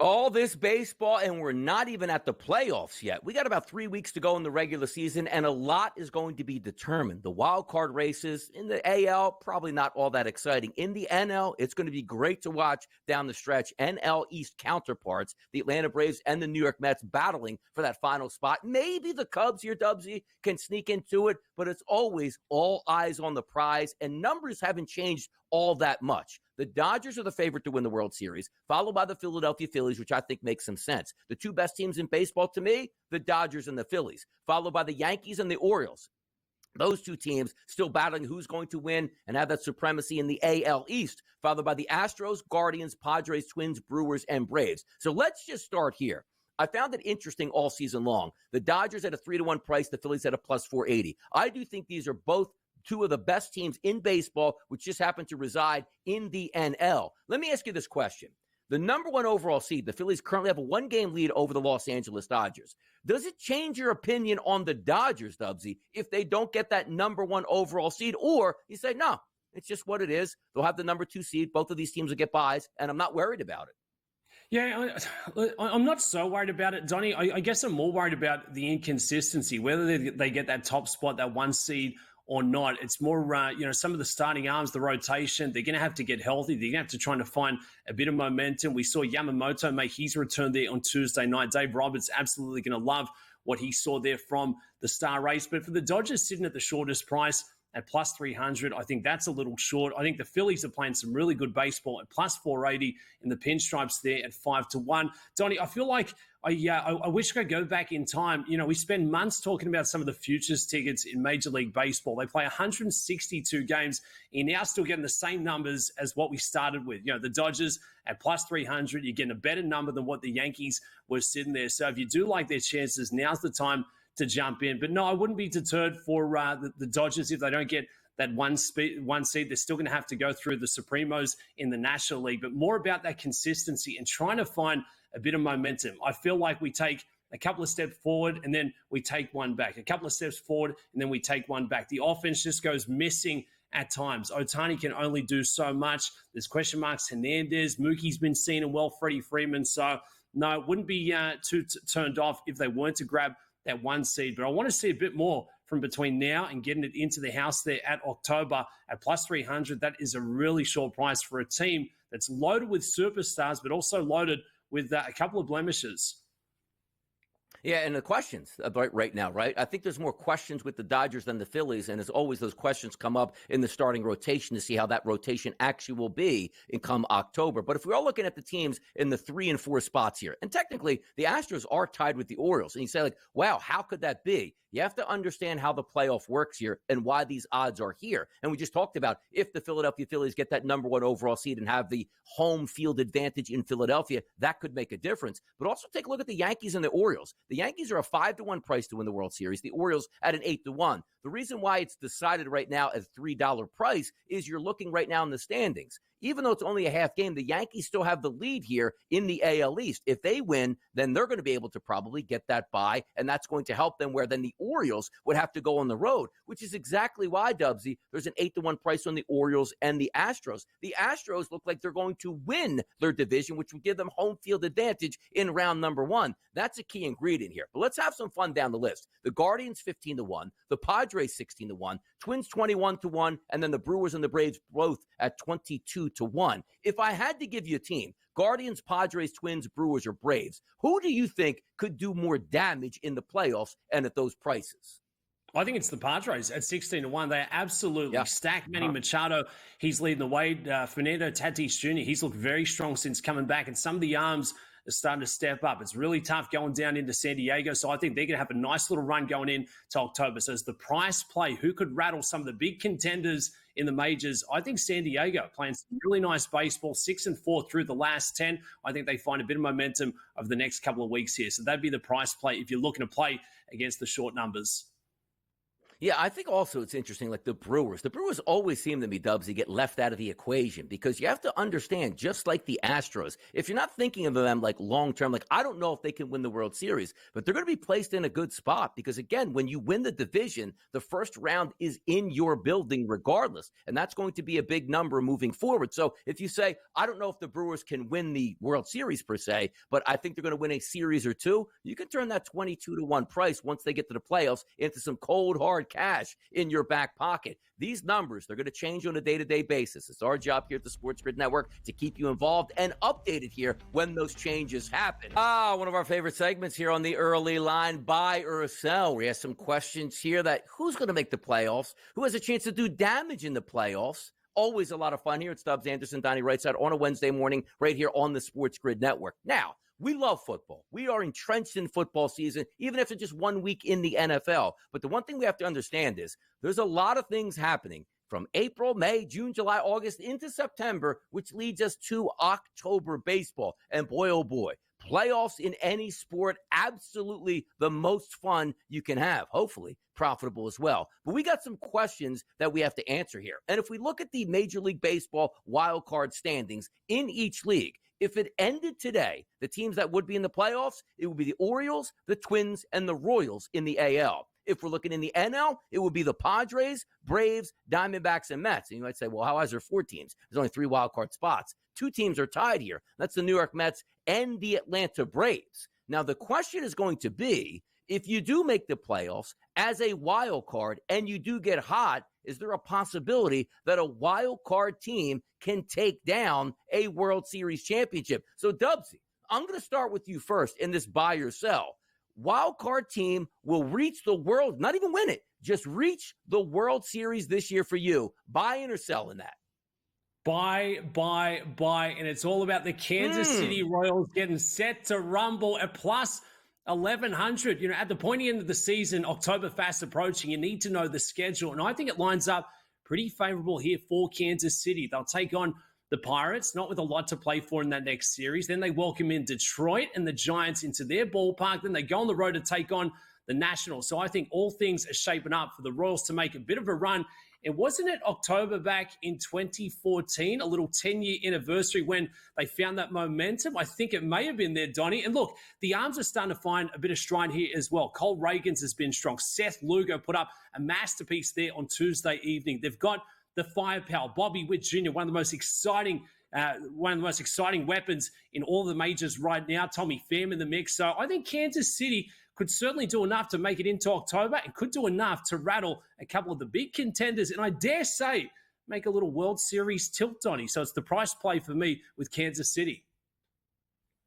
All this baseball, and we're not even at the playoffs yet. We got about 3 weeks to go in the regular season, and a lot is going to be determined. The wild card races in the AL, probably not all that exciting. In the NL, it's going to be great to watch down the stretch. NL East counterparts, the Atlanta Braves and the New York Mets, battling for that final spot. Maybe the Cubs here, Dubsy, can sneak into it, but it's always all eyes on the prize, and numbers haven't changed all that much. The Dodgers are the favorite to win the World Series, followed by the Philadelphia Phillies, which I think makes some sense. The two best teams in baseball to me, the Dodgers and the Phillies, followed by the Yankees and the Orioles. Those two teams still battling who's going to win and have that supremacy in the AL East, followed by the Astros, Guardians, Padres, Twins, Brewers, and Braves. So let's just start here. I found it interesting all season long. The Dodgers at a 3-1 price, the Phillies at a plus 480. I do think these are both two of the best teams in baseball, which just happen to reside in the NL. Let me ask you this question. The number one overall seed, the Phillies currently have a 1-game lead over the Los Angeles Dodgers. Does it change your opinion on the Dodgers, Dubsy, if they don't get that number one overall seed? Or you say, no, it's just what it is. They'll have the number 2 seed. Both of these teams will get buys, and I'm not worried about it. Yeah, I'm not so worried about it, Donnie. I guess I'm more worried about the inconsistency, whether they get that top spot, that 1 seed, or not. It's more, some of the starting arms, the rotation, they're going to have to get healthy. They're going to have to try to find a bit of momentum. We saw Yamamoto make his return there on Tuesday night. Dave Roberts absolutely going to love what he saw there from the star race. But for the Dodgers sitting at the shortest price at plus 300, I think that's a little short. I think the Phillies are playing some really good baseball at plus 480 in the pinstripes there at 5-1. Donnie, I feel like I wish I could go back in time. You know, we spend months talking about some of the futures tickets in Major League Baseball. They play 162 games. You're now still getting the same numbers as what we started with. You know, the Dodgers at plus 300, you're getting a better number than what the Yankees were sitting there. So if you do like their chances, now's the time to jump in. But no, I wouldn't be deterred for the Dodgers if they don't get that one seed. They're still going to have to go through the Supremos in the National League, but more about that consistency and trying to find a bit of momentum. I feel like we take a couple of steps forward and then we take one back, a couple of steps forward and then we take one back. The offense just goes missing at times. Ohtani can only do so much. There's question marks. Hernandez, Mookie's been seen and well, Freddie Freeman. So no, it wouldn't be too turned off if they weren't to grab that 1 seed. But I want to see a bit more from between now and getting it into the house there at October at plus 300. That is a really short price for a team that's loaded with superstars, but also loaded with a couple of blemishes. Yeah, and the questions about right now, right? I think there's more questions with the Dodgers than the Phillies, and as always, those questions come up in the starting rotation to see how that rotation actually will be in come October. But if we're all looking at the teams in the 3 and 4 spots here, and technically the Astros are tied with the Orioles, and you say like, wow, how could that be? You have to understand how the playoff works here and why these odds are here. And we just talked about if the Philadelphia Phillies get that number 1 overall seed and have the home field advantage in Philadelphia, that could make a difference. But also take a look at the Yankees and the Orioles. The Yankees are a 5-1 price to win the World Series. The Orioles at an 8-1. The reason why it's decided right now at a $3 price is you're looking right now in the standings. Even though it's only a half game, the Yankees still have the lead here in the AL East. If they win, then they're going to be able to probably get that bye, and that's going to help them, where then the Orioles would have to go on the road, which is exactly why, Dubsy, there's an 8-1 price on the Orioles and the Astros. The Astros look like they're going to win their division, which would give them home field advantage in round number 1. That's a key ingredient here. But let's have some fun down the list. The Guardians 15-1, the Padres 16-1, Twins 21-1, and then the Brewers and the Braves both at 22-1. If I had to give you a team, Guardians, Padres, Twins, Brewers, or Braves, who do you think could do more damage in the playoffs and at those prices? I think it's the Padres at 16-1. They are absolutely stacked. Manny Machado, he's leading the way. Fernando Tatis Jr., he's looked very strong since coming back, and some of the arms are starting to step up. It's really tough going down into San Diego, so I think they're going to have a nice little run going in to October. So as the price play, who could rattle some of the big contenders in the majors? I think San Diego playing some really nice baseball, 6-4 through the last 10. I think they find a bit of momentum over the next couple of weeks here. So that'd be the price play if you're looking to play against the short numbers. Yeah, I think also it's interesting, like the Brewers. The Brewers always seem to me, Dubs, to get left out of the equation because you have to understand, just like the Astros, if you're not thinking of them like long term, like I don't know if they can win the World Series, but they're going to be placed in a good spot because, again, when you win the division, the first round is in your building regardless. And that's going to be a big number moving forward. So if you say, I don't know if the Brewers can win the World Series per se, but I think they're going to win a series or two, you can turn that 22-1 price once they get to the playoffs into some cold, hard cash in your back pocket. These numbers, they're going to change on a day-to-day basis. It's our job here at the SportsGrid Network to keep you involved and updated here when those changes happen. One of our favorite segments here on the early line, buy or sell. We have some questions here that who's going to make the playoffs? Who has a chance to do damage in the playoffs? Always a lot of fun here. It's Stubbs Anderson, Donnie Rightside on a Wednesday morning right here on the SportsGrid Network. Now, we love football. We are entrenched in football season, even if it's just 1 week in the NFL. But the one thing we have to understand is there's a lot of things happening from April, May, June, July, August into September, which leads us to October baseball. And boy, oh boy, playoffs in any sport, absolutely the most fun you can have. Hopefully profitable as well. But we got some questions that we have to answer here. And if we look at the Major League Baseball wildcard standings in each league, if it ended today, the teams that would be in the playoffs, it would be the Orioles, the Twins, and the Royals in the AL. If we're looking in the NL, it would be the Padres, Braves, Diamondbacks, and Mets. And you might say, well, how is there 4 teams? There's only 3 wildcard spots. 2 teams are tied here. That's the New York Mets and the Atlanta Braves. Now, the question is going to be, if you do make the playoffs as a wild card and you do get hot, is there a possibility that a wild card team can take down a World Series championship? So, Dubsy, I'm going to start with you first in this buy or sell. Wild card team will reach the world, not even win it, just reach the World Series this year for you. Buying or selling that? Buy. And it's all about the Kansas City Royals getting set to rumble at plus 1,100. At the pointy end of the season, October fast approaching, you need to know the schedule. And I think it lines up pretty favorable here for Kansas City. They'll take on the Pirates, not with a lot to play for in that next series. Then they welcome in Detroit and the Giants into their ballpark. Then they go on the road to take on the Nationals. So I think all things are shaping up for the Royals to make a bit of a run. And wasn't it October back in 2014, a little 10-year anniversary when they found that momentum? I think it may have been there, Donnie. And look, the arms are starting to find a bit of stride here as well. Cole Reagans has been strong. Seth Lugo put up a masterpiece there on Tuesday evening. They've got the firepower. Bobby Witt Jr., one of the most exciting weapons in all the majors right now. Tommy Pham in the mix. So I think Kansas City could certainly do enough to make it into October and could do enough to rattle a couple of the big contenders. And I dare say, make a little World Series tilt, Donnie. So it's the price play for me with Kansas City.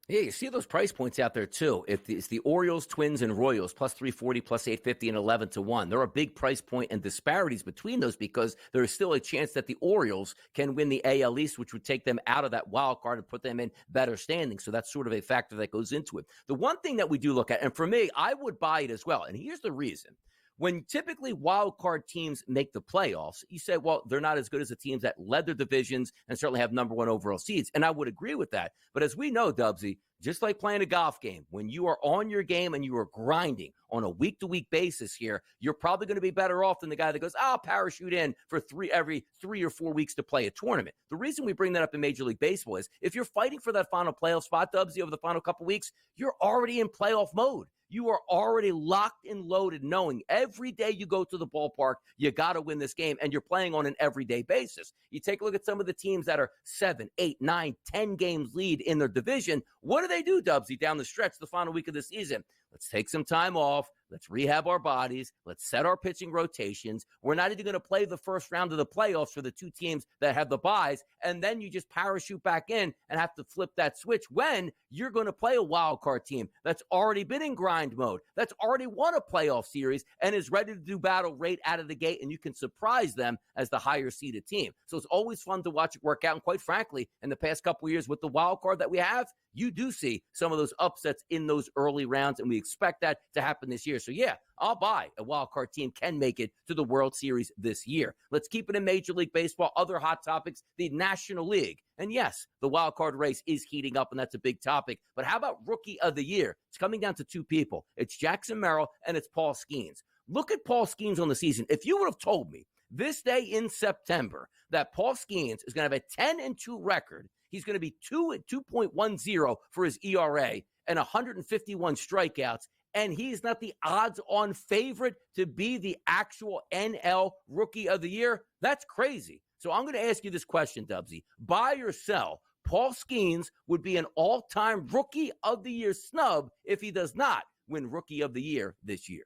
Yeah, you see those price points out there too. If it's the Orioles, Twins, and Royals, plus 340, plus 850, and 11-1. There are big price point and disparities between those because there is still a chance that the Orioles can win the AL East, which would take them out of that wild card and put them in better standing. So that's sort of a factor that goes into it. The one thing that we do look at, and for me, I would buy it as well. And here's the reason. When typically wild card teams make the playoffs, you say, well, they're not as good as the teams that led their divisions and certainly have number 1 overall seeds. And I would agree with that. But as we know, Dubsy, just like playing a golf game, when you are on your game and you are grinding on a week-to-week basis here, you're probably going to be better off than the guy that goes, I'll parachute in for every 3 or 4 weeks to play a tournament. The reason we bring that up in Major League Baseball is if you're fighting for that final playoff spot, Dubsy, over the final couple weeks, you're already in playoff mode. You are already locked and loaded, knowing every day you go to the ballpark, you got to win this game, and you're playing on an everyday basis. You take a look at some of the teams that are 7, 8, 9, 10 games lead in their division. What do, Dubsy, down the stretch, the final week of the season? Let's take some time off. Let's rehab our bodies. Let's set our pitching rotations. We're not even going to play the first round of the playoffs for the 2 teams that have the byes, and then you just parachute back in and have to flip that switch when you're going to play a wild card team that's already been in grind mode, that's already won a playoff series, and is ready to do battle right out of the gate, and you can surprise them as the higher-seeded team. So it's always fun to watch it work out, and quite frankly, in the past couple of years with the wild card that we have, you do see some of those upsets in those early rounds, and we expect that to happen this year. So, yeah, I'll buy a wild card team can make it to the World Series this year. Let's keep it in Major League Baseball. Other hot topics, the National League. And, yes, the wild card race is heating up, and that's a big topic. But how about Rookie of the Year? It's coming down to 2 people. It's Jackson Merrill and it's Paul Skeens. Look at Paul Skeens on the season. If you would have told me this day in September that Paul Skeens is going to have a 10-2 record, he's going to be 2.10 for his ERA and 151 strikeouts, and he's not the odds-on favorite to be the actual NL Rookie of the Year, that's crazy. So I'm going to ask you this question, Dubsy. Buy or sell, Paul Skeens would be an all-time Rookie of the Year snub if he does not win Rookie of the Year this year.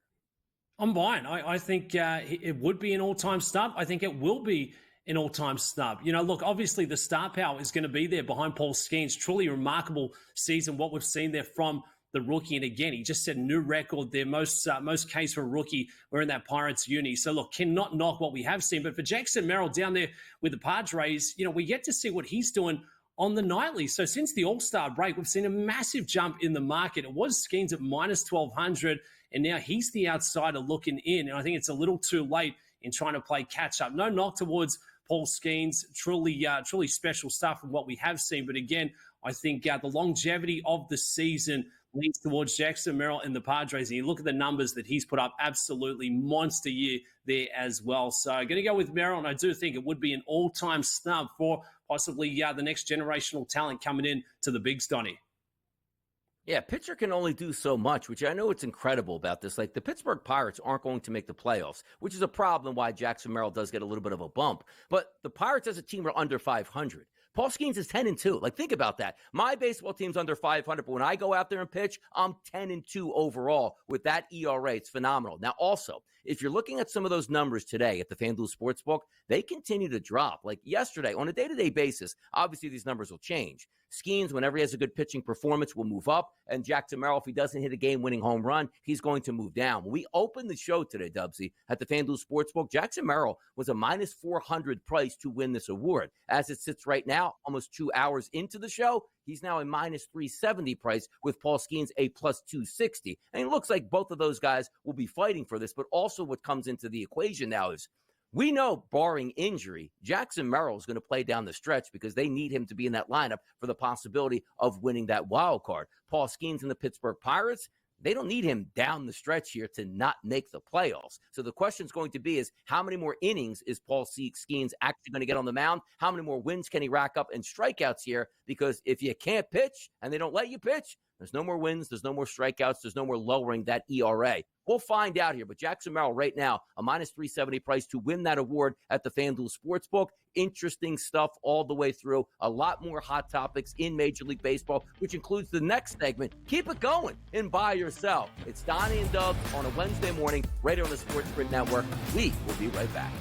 I'm buying. I think it would be an all-time snub. I think it will be an all-time snub. Look, obviously the star power is going to be there behind Paul Skeens. Truly remarkable season, what we've seen there from the rookie. And again, he just set a new record there. Most Ks for a rookie were in that Pirates uni. So look, cannot knock what we have seen. But for Jackson Merrill down there with the Padres, we get to see what he's doing on the nightly. So since the All-Star break, we've seen a massive jump in the market. It was Skeens at minus 1,200, and now he's the outsider looking in. And I think it's a little too late in trying to play catch-up. No knock towards Paul Skeens. Truly special stuff from what we have seen. But again, I think the longevity of the season leans towards Jackson Merrill and the Padres. And you look at the numbers that he's put up, absolutely monster year there as well. So going to go with Merrill, and I do think it would be an all-time snub for possibly the next generational talent coming in to the Bigs, Donnie. Yeah, pitcher can only do so much, which I know it's incredible about this. Like, the Pittsburgh Pirates aren't going to make the playoffs, which is a problem why Jackson Merrill does get a little bit of a bump. But the Pirates as a team are under 500. Paul Skeens is 10-2. Like, think about that. My baseball team's under 500, but when I go out there and pitch, I'm 10-2 overall with that ERA. It's phenomenal. Now, also, if you're looking at some of those numbers today at the FanDuel Sportsbook, they continue to drop. Like yesterday, on a day-to-day basis, obviously these numbers will change. Skeens, whenever he has a good pitching performance, will move up. And Jackson Merrill, if he doesn't hit a game-winning home run, he's going to move down. When we opened the show today, Dubsy, at the FanDuel Sportsbook, Jackson Merrill was a minus 400 price to win this award. As it sits right now, almost 2 hours into the show, he's now a minus 370 price with Paul Skeens a plus 260. And it looks like both of those guys will be fighting for this. But also what comes into the equation now is we know, barring injury, Jackson Merrill is going to play down the stretch because they need him to be in that lineup for the possibility of winning that wild card. Paul Skeens and the Pittsburgh Pirates, they don't need him down the stretch here to not make the playoffs. So the question is going to be is how many more innings is Paul Skeens actually going to get on the mound? How many more wins can he rack up and strikeouts here? Because if you can't pitch and they don't let you pitch, there's no more wins, there's no more strikeouts, there's no more lowering that ERA. We'll find out here, but Jackson Merrill right now, a minus 370 price to win that award at the FanDuel Sportsbook. Interesting stuff all the way through. A lot more hot topics in Major League Baseball, which includes the next segment. Keep it going and buy or sell. It's Donnie and Dubs on a Wednesday morning right here on the SportsGrid Network. We will be right back.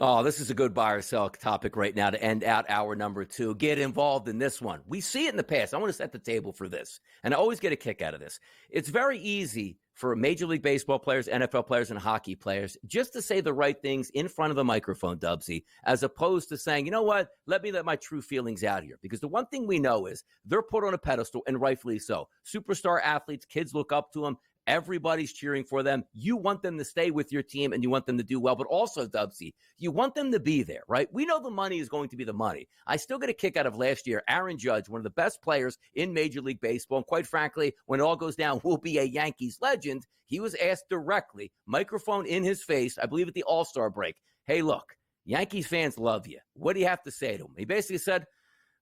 Oh, this is a good buy or sell topic right now to end out hour number 2. Get involved in this one. We see it in the past. I want to set the table for this, and I always get a kick out of this. It's very easy for Major League Baseball players, NFL players, and hockey players just to say the right things in front of the microphone, Dubsy, as opposed to saying, you know what, let me let my true feelings out here. Because the one thing we know is they're put on a pedestal, and rightfully so. Superstar athletes, kids look up to them. Everybody's cheering for them. You want them to stay with your team and you want them to do well, but also, Dubsy, you want them to be there, right? We know the money is going to be the money. I still get a kick out of last year. Aaron Judge, one of the best players in Major League Baseball, and quite frankly, when it all goes down, will be a Yankees legend. He was asked directly, microphone in his face, I believe at the All-Star break, hey, look, Yankees fans love you. What do you have to say to them? He basically said,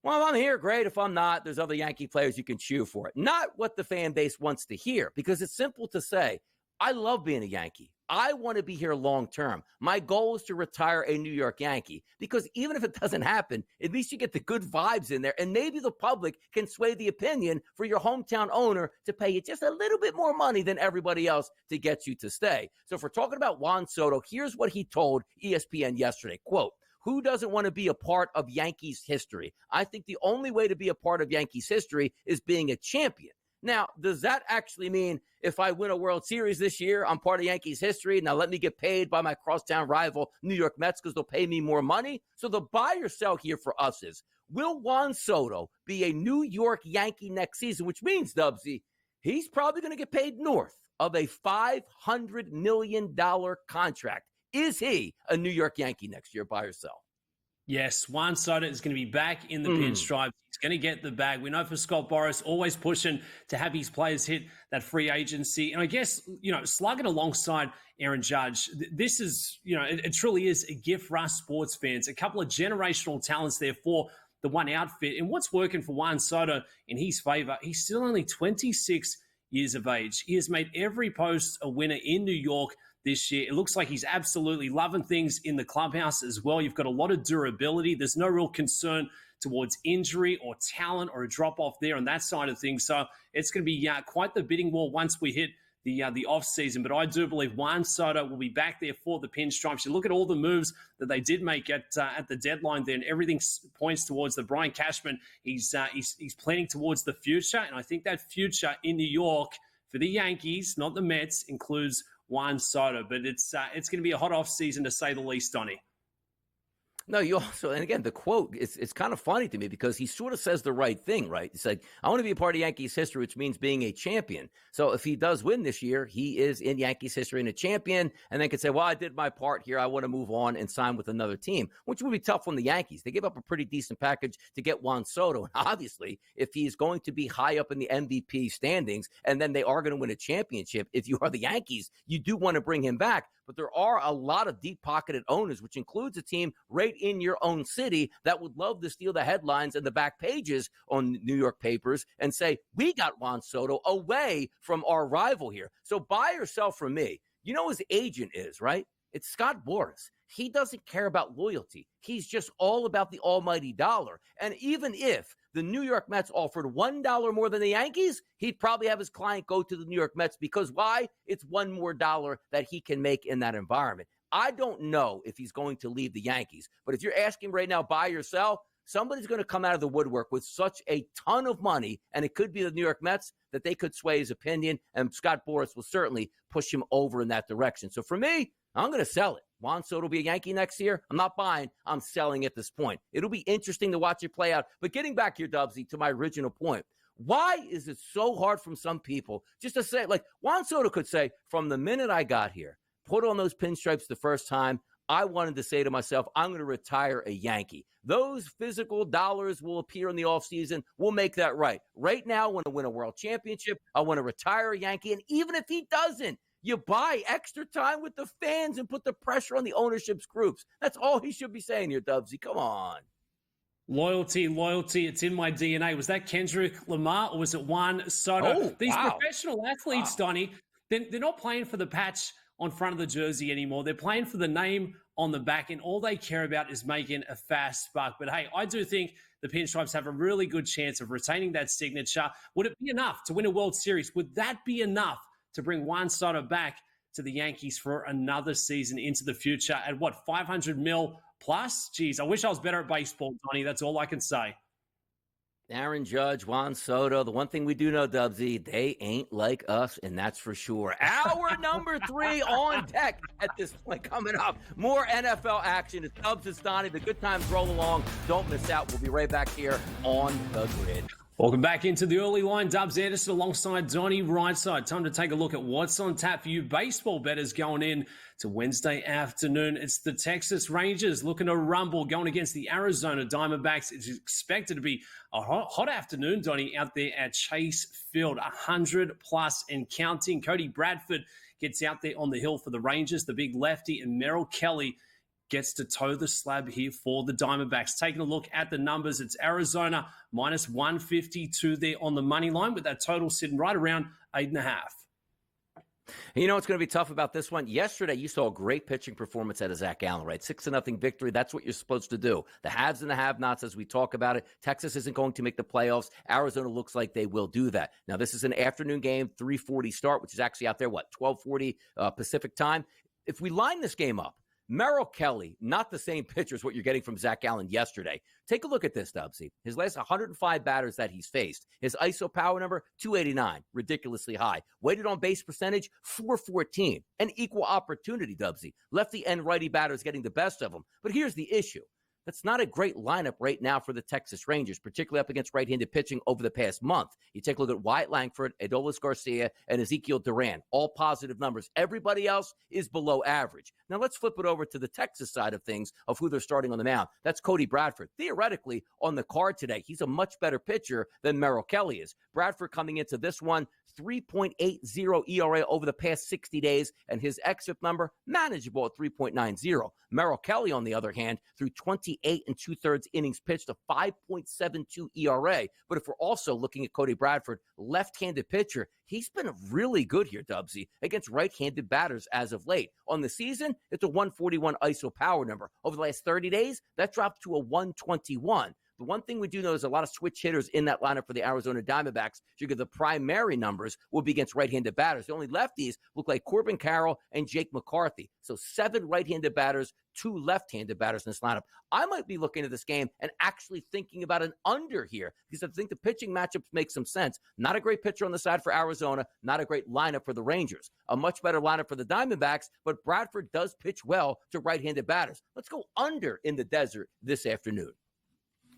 well, if I'm here, great. If I'm not, there's other Yankee players you can cheer for. Not what the fan base wants to hear, because it's simple to say, I love being a Yankee. I want to be here long term. My goal is to retire a New York Yankee, because even if it doesn't happen, at least you get the good vibes in there, and maybe the public can sway the opinion for your hometown owner to pay you just a little bit more money than everybody else to get you to stay. So if we're talking about Juan Soto, here's what he told ESPN yesterday, quote, who doesn't want to be a part of Yankees history? I think the only way to be a part of Yankees history is being a champion. Now, does that actually mean if I win a World Series this year, I'm part of Yankees history? Now let me get paid by my crosstown rival, New York Mets, because they'll pay me more money? So the buy or sell here for us is, will Juan Soto be a New York Yankee next season? Which means, Dubsy, he's probably going to get paid north of a $500 million contract. Is he a New York Yankee next year, buy or sell? Yes, Juan Soto is going to be back in the pinstripes. He's going to get the bag. We know for Scott Boras, always pushing to have his players hit that free agency. And I guess, slugging alongside Aaron Judge, this is, it truly is a gift for us sports fans. A couple of generational talents there for the one outfit. And what's working for Juan Soto in his favor, he's still only 26 years of age. He has made every post a winner in New York this year. It looks like he's absolutely loving things in the clubhouse as well. You've got a lot of durability. There's no real concern towards injury or talent or a drop-off there on that side of things. So it's going to be quite the bidding war once we hit the off-season. But I do believe Juan Soto will be back there for the pinstripes. You look at all the moves that they did make at the deadline there, and everything points towards the Brian Cashman. He's planning towards the future, and I think that future in New York for the Yankees, not the Mets, includes Juan Soto, but it's going to be a hot off season to say the least, Donnie. No, you also, and again, the quote, it's kind of funny to me because he sort of says the right thing, right? He said, I want to be a part of Yankees history, which means being a champion. So if he does win this year, he is in Yankees history and a champion, and then could say, well, I did my part here. I want to move on and sign with another team, which would be tough on the Yankees. They gave up a pretty decent package to get Juan Soto. And obviously, if he's going to be high up in the MVP standings, and then they are going to win a championship, if you are the Yankees, you do want to bring him back. But there are a lot of deep-pocketed owners, which includes a team right in your own city that would love to steal the headlines and the back pages on New York papers and say, we got Juan Soto away from our rival here. So buy or sell from me. You know his agent is, right? It's Scott Boras. He doesn't care about loyalty. He's just all about the almighty dollar. And even if the New York Mets offered $1 more than the Yankees, he'd probably have his client go to the New York Mets because why? It's $1 more that he can make in that environment. I don't know if he's going to leave the Yankees, but if you're asking right now, buy or sell, somebody's going to come out of the woodwork with such a ton of money, and it could be the New York Mets, that they could sway his opinion, and Scott Boras will certainly push him over in that direction. So for me, I'm going to sell it. Juan Soto will be a Yankee next year. I'm not buying. I'm selling at this point. It'll be interesting to watch it play out. But getting back here, Dubsy, to my original point, why is it so hard from some people just to say, like Juan Soto could say, from the minute I got here, put on those pinstripes the first time, I wanted to say to myself, I'm going to retire a Yankee. Those physical dollars will appear in the offseason. We'll make that right. Right now, I want to win a world championship. I want to retire a Yankee. And even if he doesn't, you buy extra time with the fans and put the pressure on the ownership's groups. That's all he should be saying here, Dubsy. Come on. Loyalty. It's in my DNA. Was that Kendrick Lamar or was it Juan Soto? These professional athletes, Donnie, they're not playing for the patch on front of the jersey anymore. They're playing for the name on the back, and all they care about is making a fast buck. But hey, I do think the Pinstripes have a really good chance of retaining that signature. Would it be enough to win a World Series? Would that be enough to bring Juan Soto back to the Yankees for another season into the future at what, $500 million plus? Geez, I wish I was better at baseball, Donnie. That's all I can say. Aaron Judge, Juan Soto. The one thing we do know, Dubsy, they ain't like us, and that's for sure. Hour number 3 on deck at this point. Coming up, more NFL action. It's Dubs and Donnie. The good times roll along. Don't miss out. We'll be right back here on the grid. Welcome back into the early line. Dubs Anderson alongside Donnie Rightside. Time to take a look at what's on tap for you baseball bettors going in to Wednesday afternoon. It's the Texas Rangers looking to rumble, going against the Arizona Diamondbacks. It's expected to be a hot afternoon, Donnie, out there at Chase Field. 100+ and counting. Cody Bradford gets out there on the hill for the Rangers. The big lefty, and Merrill Kelly gets to toe the slab here for the Diamondbacks. Taking a look at the numbers, it's Arizona minus 152 there on the money line, with that total sitting right around 8.5. You know what's going to be tough about this one? Yesterday, you saw a great pitching performance out of Zach Allen, right? 6-0 victory. That's what you're supposed to do. The haves and the have-nots, as we talk about it. Texas isn't going to make the playoffs. Arizona looks like they will do that. Now, this is an afternoon game, 3:40 start, which is actually out there, 12:40 Pacific time. If we line this game up, Merrill Kelly, not the same pitcher as what you're getting from Zach Allen yesterday. Take a look at this, Dubsy. His last 105 batters that he's faced. His ISO power number, 289, ridiculously high. Weighted on base percentage, 414. An equal opportunity, Dubsy. Lefty and righty batters getting the best of him. But here's the issue. That's not a great lineup right now for the Texas Rangers, particularly up against right-handed pitching over the past month. You take a look at Wyatt Langford, Adolis Garcia, and Ezekiel Duran, all positive numbers. Everybody else is below average. Now let's flip it over to the Texas side of things of who they're starting on the mound. That's Cody Bradford. Theoretically, on the card today, he's a much better pitcher than Merrill Kelly is. Bradford coming into this one, 3.80 ERA over the past 60 days, and his xFIP number, manageable at 3.90. Merrill Kelly, on the other hand, through 28 and 2/3 innings pitched, a 5.72 ERA. But if we're also looking at Cody Bradford, left-handed pitcher, he's been really good here, Dubsy, against right-handed batters as of late. On the season, it's a 141 ISO power number. Over the last 30 days, that dropped to a 121. The one thing we do know is a lot of switch hitters in that lineup for the Arizona Diamondbacks. Figure the primary numbers will be against right-handed batters. The only lefties look like Corbin Carroll and Jake McCarthy. So 7 right-handed batters, 2 left-handed batters in this lineup. I might be looking at this game and actually thinking about an under here because I think the pitching matchups make some sense. Not a great pitcher on the side for Arizona, not a great lineup for the Rangers. A much better lineup for the Diamondbacks, but Bradford does pitch well to right-handed batters. Let's go under in the desert this afternoon.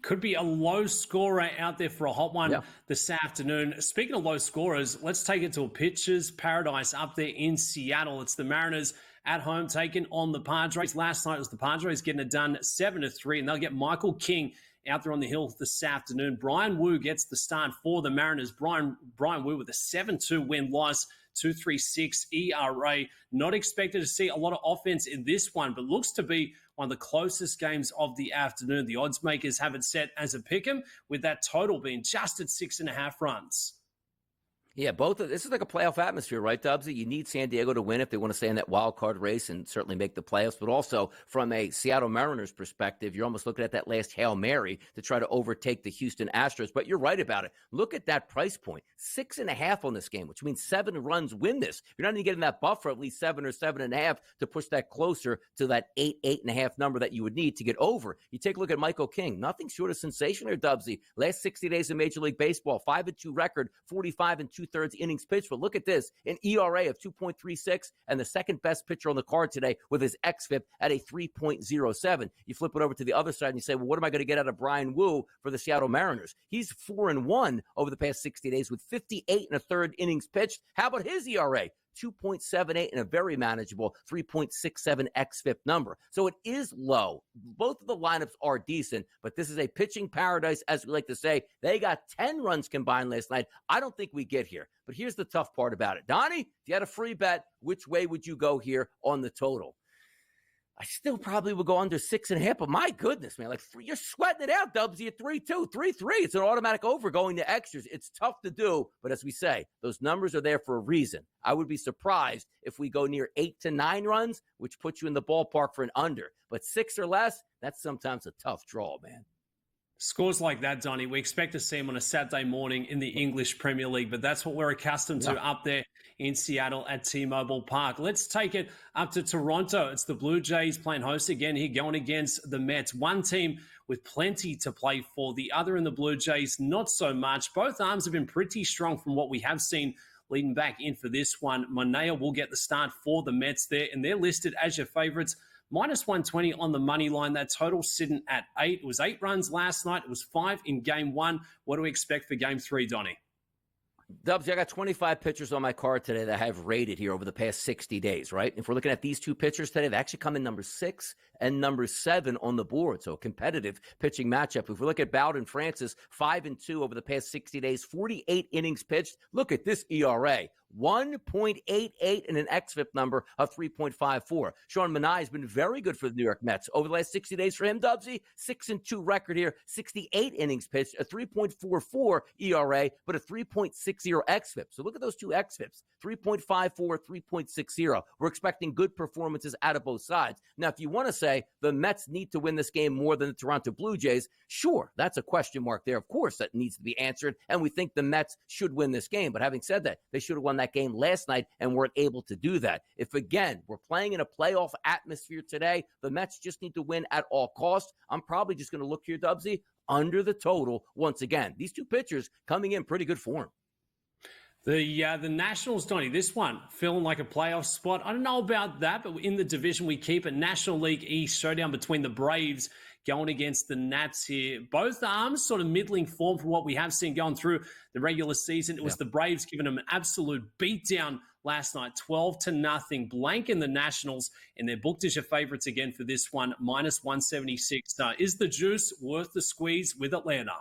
Could be a low scorer out there for a hot one this afternoon. Speaking of low scorers, let's take it to a pitcher's paradise up there in Seattle. It's the Mariners at home taking on the Padres. Last night it was the Padres getting it done 7-3, and they'll get Michael King out there on the hill this afternoon. Brian Wu gets the start for the Mariners. Brian Wu with a 7-2 win-loss. 2.36 ERA. Not expected to see a lot of offense in this one, but looks to be one of the closest games of the afternoon. The odds makers have it set as a pick'em, with that total being just at 6.5 runs. Yeah, this is like a playoff atmosphere, right, Dubsy? You need San Diego to win if they want to stay in that wild card race and certainly make the playoffs. But also, from a Seattle Mariners perspective, you're almost looking at that last Hail Mary to try to overtake the Houston Astros. But you're right about it. Look at that price point. 6.5 on this game, which means 7 runs win this. You're not even getting that buffer, at least 7 or 7.5, to push that closer to that 8.5 number that you would need to get over. You take a look at Michael King. Nothing short of sensation here, Dubsy. Last 60 days in Major League Baseball, 5-2 record, 45 and 2/3 innings pitched. But look at this, an ERA of 2.36 and the second best pitcher on the card today with his xFIP at a 3.07. You flip it over to the other side and you say, well, what am I going to get out of Brian Wu for the Seattle Mariners? He's 4-1 over the past 60 days with 58 1/3 innings pitched. How about his ERA? 2.78 and a very manageable 3.67 xFIP number. So it is low. Both of the lineups are decent, but this is a pitching paradise, as we like to say. They got 10 runs combined last night. I don't think we get here. But here's the tough part about it. Donnie, if you had a free bet, which way would you go here on the total? I still probably would go under 6.5, but my goodness, man, you're sweating it out, Dubsy, at 3-2, 3-3. It's an automatic over going to extras. It's tough to do, but as we say, those numbers are there for a reason. I would be surprised if we go near 8 to 9 runs, which puts you in the ballpark for an under. But 6 or less, that's sometimes a tough draw, man. Scores like that, Donnie, we expect to see them on a Saturday morning in the English Premier League, but that's what we're accustomed to up there in Seattle at T-Mobile Park. Let's take it up to Toronto. It's the Blue Jays playing host again here, going against the Mets. One team with plenty to play for, the other in the Blue Jays, not so much. Both arms have been pretty strong from what we have seen leading back in for this one. Monea will get the start for the Mets there, and they're listed as your favorites. Minus 120 on the money line. That total sitting at 8. It was 8 runs last night. It was 5 in game 1. What do we expect for game 3, Donnie? Dubs, I got 25 pitchers on my card today that I have rated here over the past 60 days, right? If we're looking at these 2 pitchers today, they actually come in number 6 and number 7 on the board. So a competitive pitching matchup. If we look at Bowden Francis, 5-2 over the past 60 days, 48 innings pitched. Look at this ERA. 1.88 and an xFIP number of 3.54. Sean Manaea has been very good for the New York Mets. Over the last 60 days for him, Dubsy, 6-2 record here, 68 innings pitched, a 3.44 ERA, but a 3.60 xFIP. So look at those 2 xFIPs, 3.54, 3.60. We're expecting good performances out of both sides. Now, if you want to say the Mets need to win this game more than the Toronto Blue Jays, sure, that's a question mark there. Of course, that needs to be answered, and we think the Mets should win this game. But having said that, they should have won that game last night and weren't able to do that. If, again, we're playing in a playoff atmosphere today, the Mets just need to win at all costs. I'm probably just going to look here, Dubsy, under the total once again. These 2 pitchers coming in pretty good form. The Nationals, Donnie, this one feeling like a playoff spot. I don't know about that, but in the division we keep it. National League East showdown between the Braves going against the Nats here. Both arms sort of middling form from what we have seen going through the regular season. It was the Braves giving them an absolute beatdown last night, 12-0, blanking the Nationals, and they're booked as your favorites again for this one, -176. Is the juice worth the squeeze with Atlanta?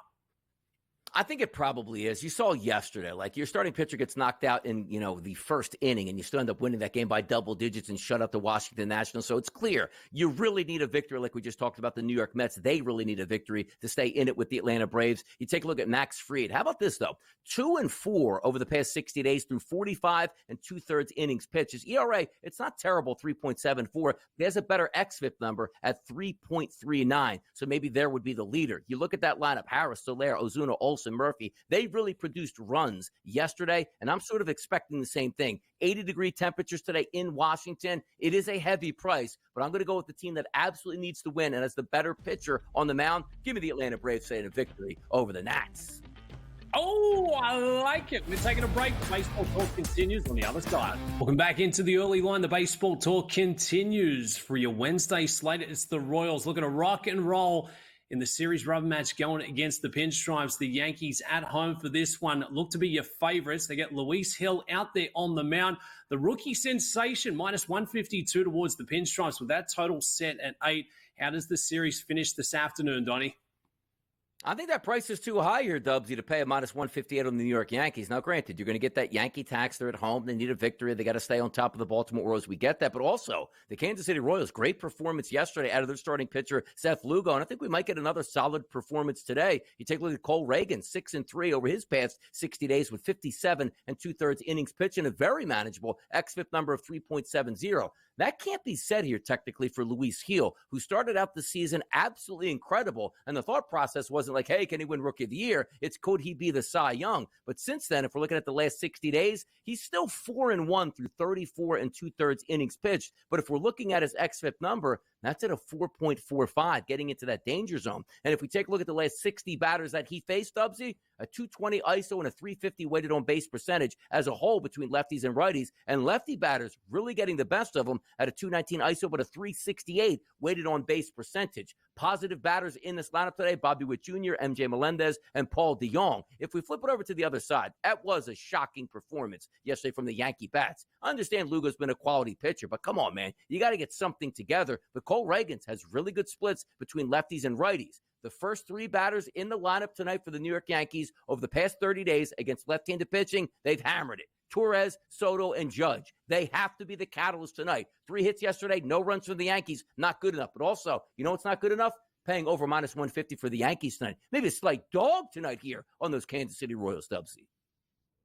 I think it probably is. You saw yesterday, like your starting pitcher gets knocked out in, the first inning, and you still end up winning that game by double digits and shut out the Washington Nationals. So it's clear you really need a victory, like we just talked about the New York Mets. They really need a victory to stay in it with the Atlanta Braves. You take a look at Max Fried. How about this, though? 2-4 over the past 60 days through 45 and 2/3 innings pitched. His ERA, it's not terrible, 3.74. He has a better xFIP number at 3.39. So maybe there would be the leader. You look at that lineup, Harris, Soler, Ozuna, Olsen, Murphy. They really produced runs yesterday, and I'm sort of expecting the same thing. 80-degree temperatures today in Washington. It is a heavy price, but I'm going to go with the team that absolutely needs to win and has the better pitcher on the mound. Give me the Atlanta Braves saying a victory over the Nats. Oh, I like it. We're taking a break. Baseball talk continues on the other side. Welcome back into the early line. The baseball talk continues for your Wednesday slate. It's the Royals looking to rock and roll in the series rubber match going against the Pinstripes. The Yankees at home for this one look to be your favorites. They get Luis Hill out there on the mound. The rookie sensation, -152 towards the Pinstripes with that total set at 8. How does the series finish this afternoon, Donnie? I think that price is too high here, Dubsy, to pay a -158 on the New York Yankees. Now, granted, you're going to get that Yankee tax. They're at home. They need a victory. They got to stay on top of the Baltimore Orioles. We get that. But also, the Kansas City Royals, great performance yesterday out of their starting pitcher, Seth Lugo. And I think we might get another solid performance today. You take a look at Cole Reagan, 6-3 over his past 60 days with 57 and 2/3 innings pitched and a very manageable xFIP number of 3.70. That can't be said here technically for Luis Hill, who started out the season absolutely incredible. And the thought process wasn't like, hey, can he win Rookie of the Year? It's could he be the Cy Young? But since then, if we're looking at the last 60 days, he's still 4-1 through 34 and 2/3 innings pitched. But if we're looking at his xFIP number, that's at a 4.45, getting into that danger zone. And if we take a look at the last 60 batters that he faced, Dubsy, a 220 ISO and a 350 weighted on base percentage as a whole between lefties and righties. And lefty batters really getting the best of them at a 219 ISO, but a 368 weighted on base percentage. Positive batters in this lineup today, Bobby Witt Jr., MJ Melendez, and Paul DeJong. If we flip it over to the other side, that was a shocking performance yesterday from the Yankee bats. I understand Lugo's been a quality pitcher, but come on, man. You got to get something together. But Cole Reagan has really good splits between lefties and righties. The first 3 batters in the lineup tonight for the New York Yankees over the past 30 days against left-handed pitching, they've hammered it. Torres, Soto, and Judge. They have to be the catalyst tonight. 3 hits yesterday, no runs from the Yankees, not good enough. But also, you know what's not good enough? Paying over -150 for the Yankees tonight. Maybe a slight dog tonight here on those Kansas City Royals, Dubsy.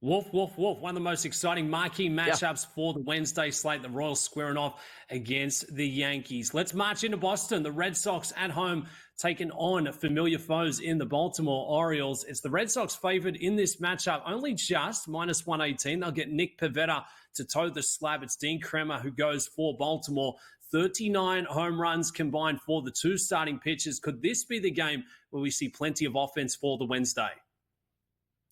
Wolf, wolf, wolf. One of the most exciting marquee matchups for the Wednesday slate. The Royals squaring off against the Yankees. Let's march into Boston. The Red Sox at home taking on familiar foes in the Baltimore Orioles. It's the Red Sox favored in this matchup, only just -118. They'll get Nick Pivetta to toe the slab. It's Dean Kremer who goes for Baltimore. 39 home runs combined for the 2 starting pitchers. Could this be the game where we see plenty of offense for the Wednesday?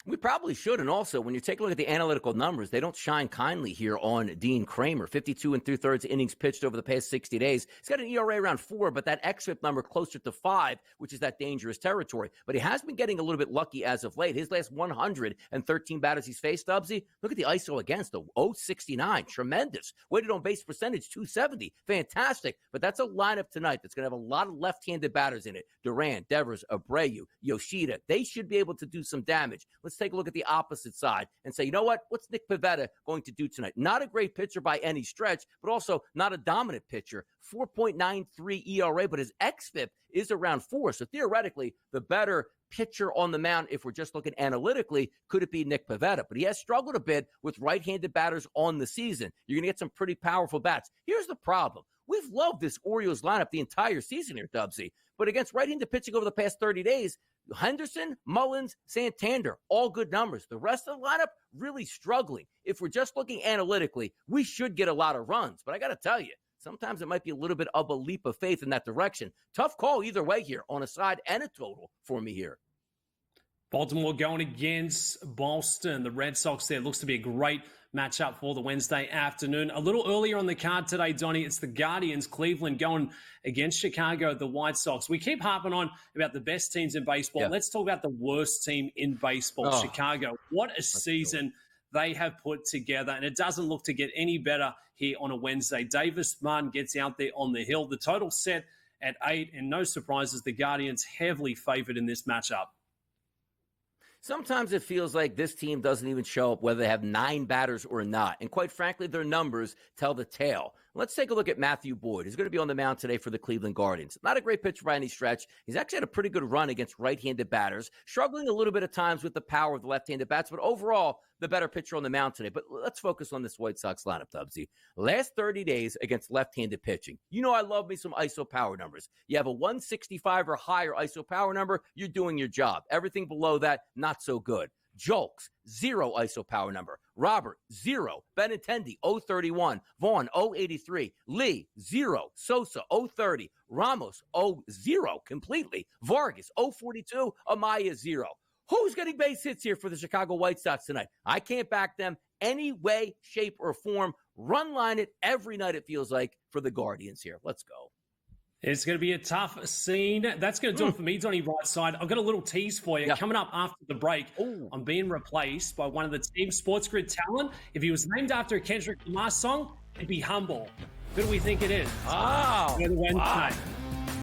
We probably should. And also, when you take a look at the analytical numbers, they don't shine kindly here on Dean Kremer. 52 and 2/3 innings pitched over the past 60 days. He's got an ERA around 4, but that xFIP number closer to 5, which is that dangerous territory. But he has been getting a little bit lucky as of late. His last 113 batters he's faced, Dubsy, look at the ISO against, the 069. Tremendous. Weighted on base percentage, 270. Fantastic. But that's a lineup tonight that's going to have a lot of left-handed batters in it. Duran, Devers, Abreu, Yoshida. They should be able to do some damage. Let's take a look at the opposite side and say, you know what? What's Nick Pivetta going to do tonight? Not a great pitcher by any stretch, but also not a dominant pitcher. 4.93 ERA, but his xFIP is around 4. So theoretically, the better pitcher on the mound, if we're just looking analytically, could it be Nick Pivetta? But he has struggled a bit with right-handed batters on the season. You're going to get some pretty powerful bats. Here's the problem. We've loved this Orioles lineup the entire season here, Dubsy. But against right-handed pitching over the past 30 days, Henderson, Mullins, Santander, all good numbers. The rest of the lineup really struggling. If we're just looking analytically, we should get a lot of runs. But I got to tell you, sometimes it might be a little bit of a leap of faith in that direction. Tough call either way here on a side and a total for me here. Baltimore going against Boston. The Red Sox there. Looks to be a great matchup for the Wednesday afternoon. A little earlier on the card today, Donnie, it's the Guardians, Cleveland, going against Chicago, the White Sox. We keep harping on about the best teams in baseball. Yeah. Let's talk about the worst team in baseball, Chicago. What a season they have put together, and it doesn't look to get any better here on a Wednesday. Davis Martin gets out there on the hill. The total set at 8, and no surprises, the Guardians heavily favored in this matchup. Sometimes it feels like this team doesn't even show up whether they have 9 batters or not. And quite frankly, their numbers tell the tale. Let's take a look at Matthew Boyd. He's going to be on the mound today for the Cleveland Guardians. Not a great pitcher by any stretch. He's actually had a pretty good run against right-handed batters, struggling a little bit at times with the power of the left-handed bats, but overall, the better pitcher on the mound today. But let's focus on this White Sox lineup, Dubsy. Last 30 days against left-handed pitching. You know I love me some ISO power numbers. You have a 165 or higher ISO power number, you're doing your job. Everything below that, not so good. Jolks, 0 ISO power number. Robert, 0. Benintendi, 031. Vaughn, 083. Lee, 0. Sosa, 030. Ramos, 0 completely. Vargas, 042. Amaya, 0. Who's getting base hits here for the Chicago White Sox tonight? I can't back them any way, shape, or form. Run line it every night, it feels like, for the Guardians here. Let's go. It's going to be a tough scene. That's going to do it for me, Donnie Right Side. I've got a little tease for you. Coming up after the break, I'm being replaced by one of the team SportsGrid talent. If he was named after a Kendrick Lamar song, it'd be Humble. Who do we think it is? Oh, Wednesday.